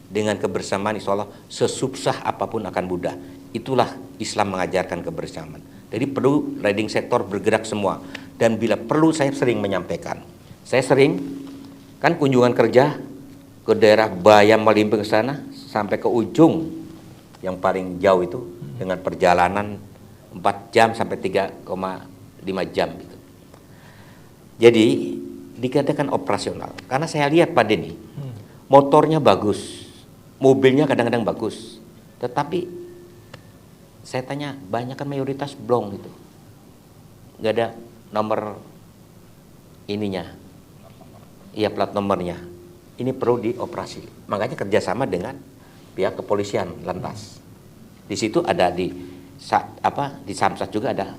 Dengan kebersamaan insya Allah sesusah apapun akan mudah. Itulah Islam mengajarkan kebersamaan. Jadi perlu leading sektor bergerak semua. Dan bila perlu saya sering menyampaikan. Saya sering kan kunjungan kerja ke daerah Bayam Malimping ke sana sampai ke ujung yang paling jauh itu dengan perjalanan 4 jam sampai 3,5 jam gitu. Jadi dikatakan operasional karena saya lihat Pak Denny motornya bagus, mobilnya kadang-kadang bagus, tetapi saya tanya, banyak kan mayoritas blong gitu. Nggak ada nomor ininya. Iya, plat nomornya. Ini perlu dioperasi. Makanya kerjasama dengan pihak kepolisian lantas. Di situ ada di Samsat juga ada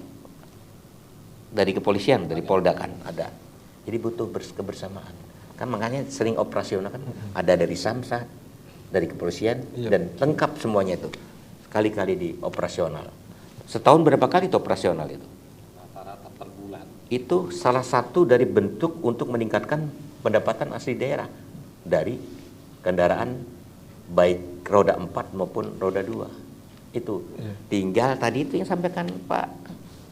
dari kepolisian, dari Polda kan ada. Jadi butuh kebersamaan. Kan makanya sering operasional kan ada dari Samsat, dari kepolisian dan lengkap semuanya itu. Kali-kali di operasional. Setahun berapa kali itu operasional itu? Rata-rata per bulan. Itu salah satu dari bentuk untuk meningkatkan pendapatan asli daerah dari kendaraan baik roda 4 maupun roda 2. Itu tinggal tadi itu yang sampaikan Pak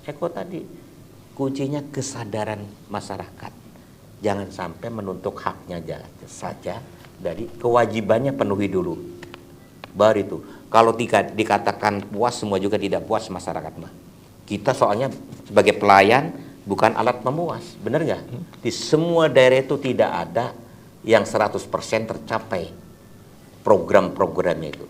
Eko tadi. Kuncinya kesadaran masyarakat. Jangan sampai menuntut haknya saja dari kewajibannya penuhi dulu. Baru itu. Kalau dikatakan puas, semua juga tidak puas masyarakat mah. Kita soalnya sebagai pelayan bukan alat memuas, benar nggak? Di semua daerah itu tidak ada yang 100% tercapai program-programnya itu.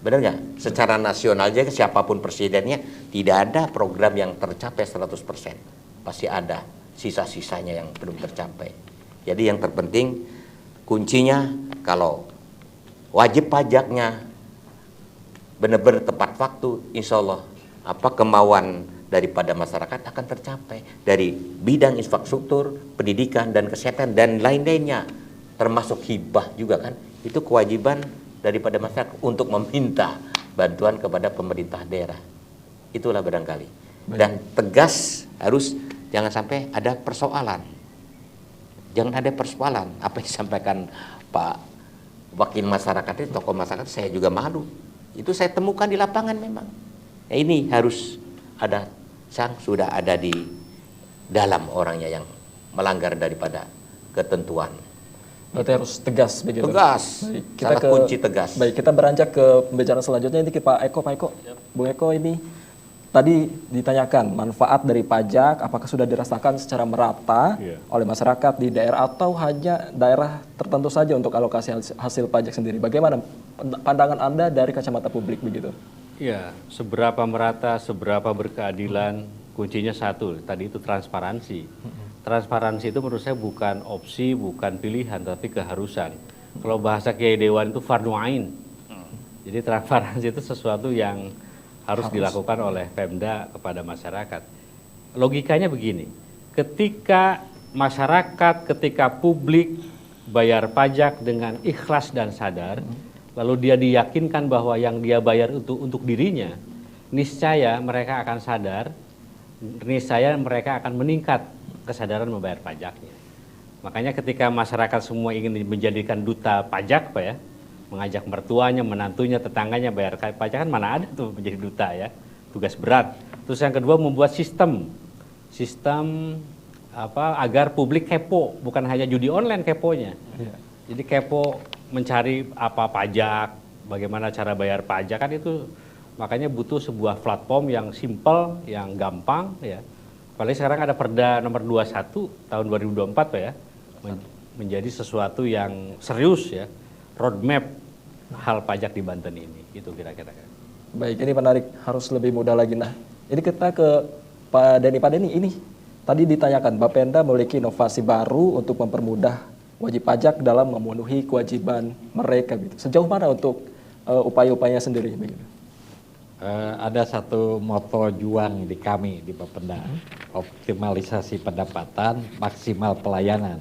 Benar nggak? Secara nasional aja siapapun presidennya tidak ada program yang tercapai 100%. Pasti ada sisa-sisanya yang belum tercapai. Jadi yang terpenting kuncinya kalau wajib pajaknya benar-benar tepat waktu, insya Allah kemauan daripada masyarakat akan tercapai dari bidang infrastruktur, pendidikan dan kesehatan dan lain-lainnya, termasuk hibah juga kan, itu kewajiban daripada masyarakat untuk meminta bantuan kepada pemerintah daerah. Itulah barangkali. Dan tegas harus jangan sampai ada persoalan. Jangan ada persoalan. Apa yang disampaikan Pak Wakil Masyarakat itu, tokoh masyarakat, saya juga malu. Itu saya temukan di lapangan memang. Ya, ini harus ada sudah ada di dalam orangnya yang melanggar daripada ketentuan. Berarti harus tegas begitu. Tegas. Baik, Salah kunci tegas. Baik, kita beranjak ke pembicaraan selanjutnya ini ke Pak Eko. Bung Eko ini tadi ditanyakan manfaat dari pajak apakah sudah dirasakan secara merata oleh masyarakat di daerah atau hanya daerah tertentu saja untuk alokasi hasil pajak sendiri. Bagaimana pandangan Anda dari kacamata publik begitu? Ya, seberapa merata, seberapa berkeadilan, kuncinya satu, tadi itu transparansi. Transparansi itu menurut saya bukan opsi, bukan pilihan, tapi keharusan. Kalau bahasa Kiai Dewan itu fardu ain. Jadi transparansi itu sesuatu yang harus dilakukan oleh Pemda kepada masyarakat. Logikanya begini, ketika masyarakat, ketika publik bayar pajak dengan ikhlas dan sadar, lalu dia diyakinkan bahwa yang dia bayar untuk dirinya, niscaya mereka akan sadar, niscaya mereka akan meningkat kesadaran membayar pajaknya. Makanya ketika masyarakat semua ingin menjadikan duta pajak, Pak ya, mengajak mertuanya, menantunya, tetangganya bayar pajak, kan mana ada tuh menjadi duta ya, tugas berat. Terus yang kedua membuat sistem agar publik kepo, bukan hanya judi online keponya. Jadi kepo mencari apa pajak, bagaimana cara bayar pajak, kan itu makanya butuh sebuah platform yang simple, yang gampang ya. Apalagi sekarang ada Perda nomor 21 tahun 2024 Pak ya, menjadi sesuatu yang serius ya, roadmap hal pajak di Banten ini, itu kira-kira. Baik, ini menarik, harus lebih mudah lagi. Nah, ini kita ke Pak Denny. Ini tadi ditanyakan, Bapenda memiliki inovasi baru untuk mempermudah wajib pajak dalam memenuhi kewajiban mereka. Gitu. Sejauh mana untuk upaya-upayanya sendiri? Begitu. Ada satu moto juang di kami di Bapenda, optimalisasi pendapatan, maksimal pelayanan.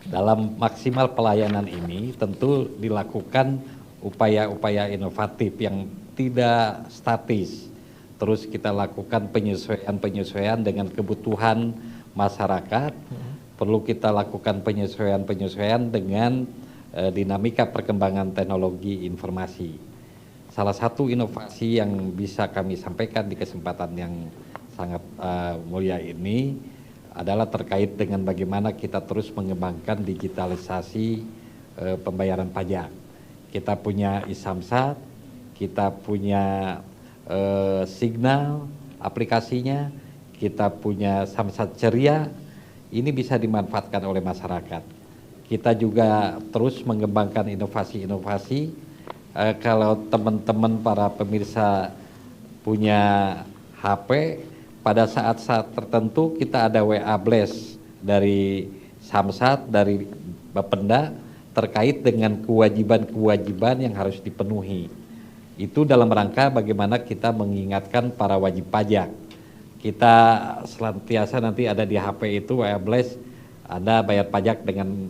Dalam maksimal pelayanan ini tentu dilakukan upaya-upaya inovatif yang tidak statis. Terus kita lakukan penyesuaian-penyesuaian dengan kebutuhan masyarakat. Perlu kita lakukan penyesuaian-penyesuaian dengan dinamika perkembangan teknologi informasi. Salah satu inovasi yang bisa kami sampaikan di kesempatan yang sangat mulia ini adalah terkait dengan bagaimana kita terus mengembangkan digitalisasi pembayaran pajak. Kita punya iSamsat, kita punya Signal aplikasinya, kita punya Samsat Ceria, ini bisa dimanfaatkan oleh masyarakat. Kita juga terus mengembangkan inovasi-inovasi. Kalau teman-teman para pemirsa punya HP, pada saat-saat tertentu kita ada WA Blast dari Samsat, dari Bapenda terkait dengan kewajiban-kewajiban yang harus dipenuhi. Itu dalam rangka bagaimana kita mengingatkan para wajib pajak. Kita senantiasa nanti ada di HP itu WA Blast, Anda bayar pajak dengan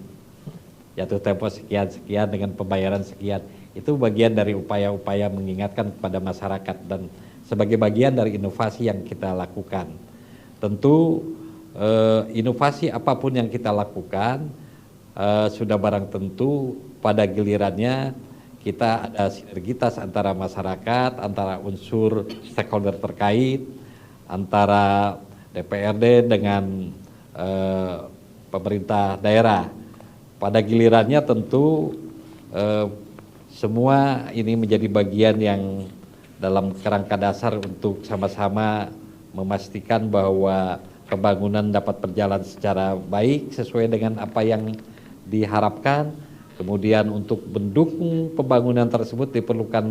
jatuh tempo sekian-sekian dengan pembayaran sekian. Itu bagian dari upaya-upaya mengingatkan kepada masyarakat dan sebagai bagian dari inovasi yang kita lakukan. Tentu inovasi apapun yang kita lakukan sudah barang tentu pada gilirannya kita ada sinergitas antara masyarakat, antara unsur stakeholder terkait, antara DPRD dengan pemerintah daerah. Pada gilirannya tentu semua ini menjadi bagian yang dalam kerangka dasar untuk sama-sama memastikan bahwa pembangunan dapat berjalan secara baik sesuai dengan apa yang diharapkan. Kemudian untuk mendukung pembangunan tersebut diperlukan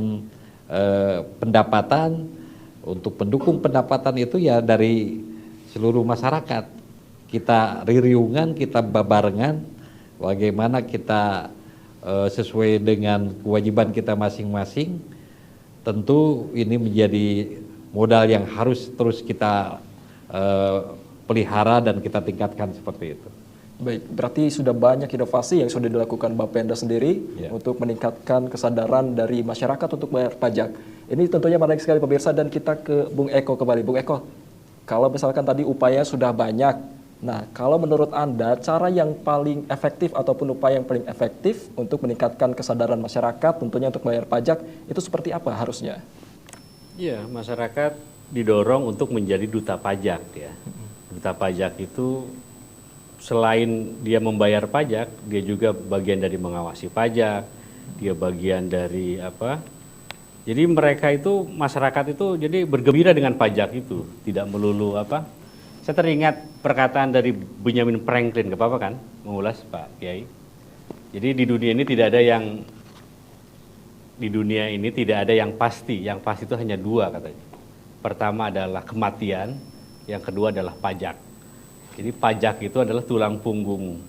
pendapatan. Untuk mendukung pendapatan itu ya dari seluruh masyarakat. Kita ririungan, kita babarengan, bagaimana kita sesuai dengan kewajiban kita masing-masing. Tentu ini menjadi modal yang harus terus kita pelihara dan kita tingkatkan seperti itu. Baik, berarti sudah banyak inovasi yang sudah dilakukan Bapenda sendiri untuk meningkatkan kesadaran dari masyarakat untuk bayar pajak. Ini tentunya menarik sekali pemirsa, dan kita ke Bung Eko kembali. Bung Eko, kalau misalkan tadi upaya sudah banyak, nah kalau menurut Anda cara yang paling efektif ataupun upaya yang paling efektif untuk meningkatkan kesadaran masyarakat tentunya untuk bayar pajak itu seperti apa harusnya? Iya, masyarakat didorong untuk menjadi duta pajak ya. Duta pajak itu selain dia membayar pajak, dia juga bagian dari mengawasi pajak, dia bagian dari Jadi mereka itu, masyarakat itu jadi bergembira dengan pajak itu, tidak melulu apa. Saya teringat perkataan dari Benjamin Franklin, gak apa-apa kan mengulas Pak Kiai. Jadi di dunia ini tidak ada yang pasti itu hanya dua katanya. Pertama adalah kematian, yang kedua adalah pajak. Jadi pajak itu adalah tulang punggung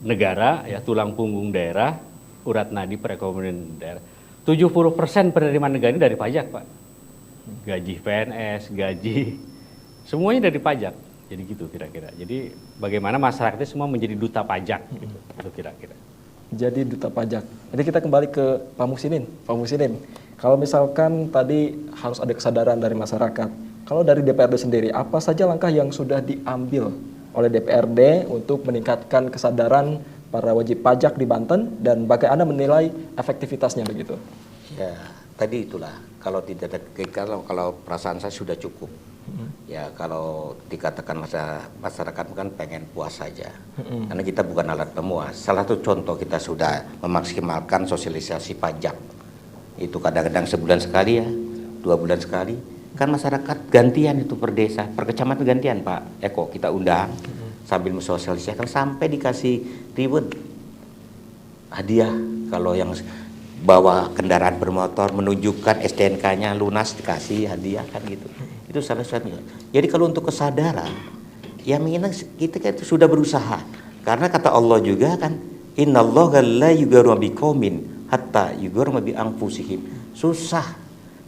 negara, ya tulang punggung daerah, urat nadi perekonomian daerah. 70% penerimaan negara ini dari pajak, Pak. Gaji PNS, gaji, semuanya dari pajak. Jadi gitu kira-kira. Jadi bagaimana masyarakat itu semua menjadi duta pajak, gitu. Itu kira-kira. Jadi duta pajak. Jadi kita kembali ke Pak Muhsinin. Pak Muhsinin, kalau misalkan tadi harus ada kesadaran dari masyarakat, kalau dari DPRD sendiri, apa saja langkah yang sudah diambil oleh DPRD untuk meningkatkan kesadaran para wajib pajak di Banten dan bagaimana menilai efektivitasnya begitu? Ya, tadi itulah kalau tidak ada kalau perasaan saya sudah cukup. Ya kalau dikatakan masyarakat kan pengen puas saja. Karena kita bukan alat pemuas. Salah satu contoh kita sudah memaksimalkan sosialisasi pajak. Itu kadang-kadang sebulan sekali ya, 2 bulan sekali. Kan masyarakat gantian itu per desa, per kecamatan gantian Pak Eko kita undang. Sambil mensosialisasikan sampai dikasih reward hadiah kalau yang bawa kendaraan bermotor menunjukkan STNK-nya lunas dikasih hadiah kan gitu. Itu salah satunya. Jadi kalau untuk kesadaran ya minimal kita kan itu sudah berusaha. Karena kata Allah juga kan innallaha la yughayyiru biqaumin hatta yughayyiru bi anfusihim. Susah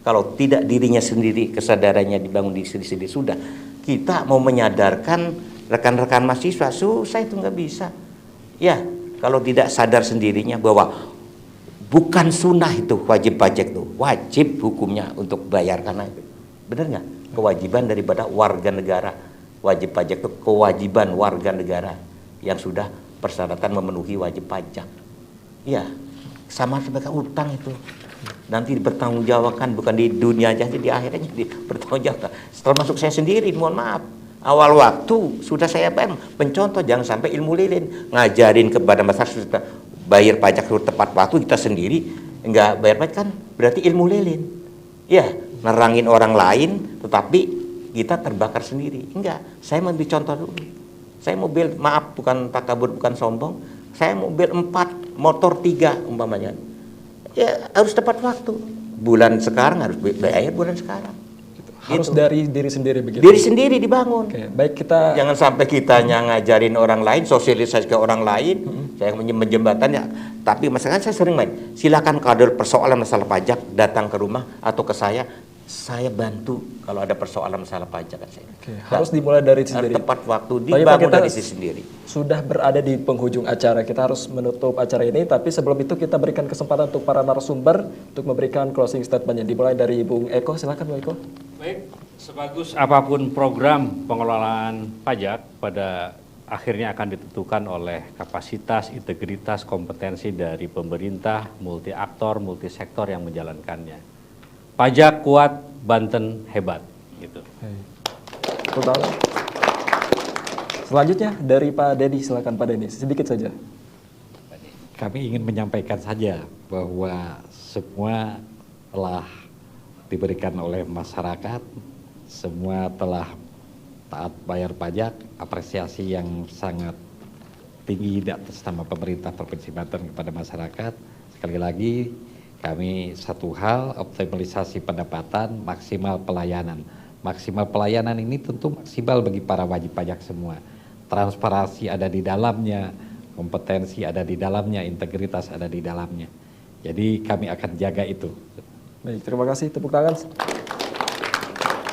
kalau tidak dirinya sendiri kesadarannya dibangun di sendiri sudah. Kita mau menyadarkan rekan-rekan mahasiswa susah itu nggak bisa. Ya, kalau tidak sadar sendirinya bahwa bukan sunnah itu wajib pajak itu, wajib hukumnya untuk bayar karena itu. Benar nggak? Kewajiban daripada warga negara. Wajib pajak itu kewajiban warga negara yang sudah persyaratan memenuhi wajib pajak. Ya, sama seperti utang itu. Nanti dipertanggungjawabkan bukan di dunia aja, di akhirnya dipertanggungjawabkan. Termasuk saya sendiri, mohon maaf. Awal waktu sudah saya pencontoh jangan sampai ilmu lilin ngajarin kepada masyarakat bayar pajak tepat waktu kita sendiri enggak bayar pajak kan berarti ilmu lilin. Ya, nerangin orang lain tetapi kita terbakar sendiri. Enggak, saya mau dicontoh dulu. Saya mobil maaf bukan takabur bukan sombong, saya mobil 4, motor 3 umpamanya. Ya harus tepat waktu. Bulan sekarang harus bayar bulan sekarang. Harus gitu. dari diri sendiri begitu. Diri sendiri dibangun. Oke, baik kita jangan sampai kita ngajarin orang lain, sosialisasi ke orang lain. Saya menjembatannya. Tapi masalahnya saya sering main. Silakan kalau ada persoalan masalah pajak datang ke rumah atau ke saya bantu kalau ada persoalan masalah pajak kan saya. Oke, harus dimulai dari sendiri. Tepat waktu Pak, dibangun kita dari diri sendiri. Sudah berada di penghujung acara, kita harus menutup acara ini. Tapi sebelum itu kita berikan kesempatan untuk para narasumber untuk memberikan closing statementnya. Dimulai dari Bung Eko, silakan Bung Eko. Baik, sebagus apapun program pengelolaan pajak pada akhirnya akan ditentukan oleh kapasitas, integritas, kompetensi dari pemerintah, multi aktor, multi sektor yang menjalankannya. Pajak kuat, Banten hebat, gitu. Total. Selanjutnya dari Pak Dedi, silakan Pak Dedi, sedikit saja. Kami ingin menyampaikan saja bahwa semua telah diberikan oleh masyarakat, semua telah taat bayar pajak, apresiasi yang sangat tinggi atas nama pemerintah Provinsi Banten kepada masyarakat. Sekali lagi kami satu hal, optimalisasi pendapatan, maksimal pelayanan. Maksimal pelayanan ini tentu maksimal bagi para wajib pajak semua. Transparansi ada di dalamnya, kompetensi ada di dalamnya, integritas ada di dalamnya. Jadi kami akan jaga itu. Baik, terima kasih. Tepuk tangan.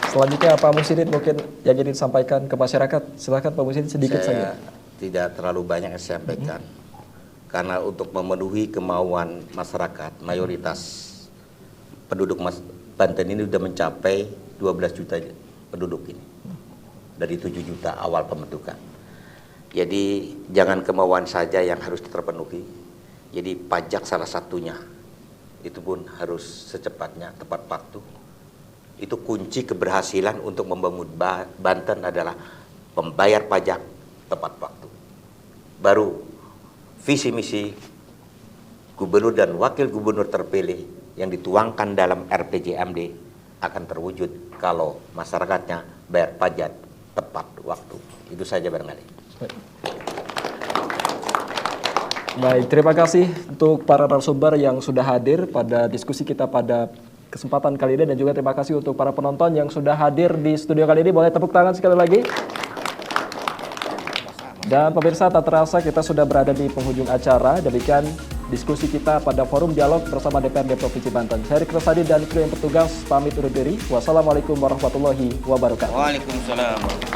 Selanjutnya Pak Muhsinin mungkin yang ingin disampaikan ke masyarakat. Silakan Pak Muhsinin sedikit saja. Tidak terlalu banyak yang saya sampaikan. Karena untuk memenuhi kemauan masyarakat, mayoritas penduduk Banten ini sudah mencapai 12 juta penduduk ini. Dari 7 juta awal pembentukan. Jadi jangan kemauan saja yang harus terpenuhi. Jadi pajak salah satunya. Itu pun harus secepatnya, tepat waktu. Itu kunci keberhasilan untuk membangun Banten adalah membayar pajak tepat waktu. Baru visi misi gubernur dan wakil gubernur terpilih yang dituangkan dalam RPJMD akan terwujud kalau masyarakatnya bayar pajak tepat waktu. Itu saja barangkali. Baik, terima kasih untuk para narasumber yang sudah hadir pada diskusi kita pada kesempatan kali ini, dan juga terima kasih untuk para penonton yang sudah hadir di studio kali ini. Boleh tepuk tangan sekali lagi. Dan pemirsa, tak terasa kita sudah berada di penghujung acara. Demikian diskusi kita pada Forum Dialog bersama DPRD Provinsi Banten. Saya Riki Rosadi dan kru yang bertugas pamit undur diri. Wassalamualaikum warahmatullahi wabarakatuh. Waalaikumsalam.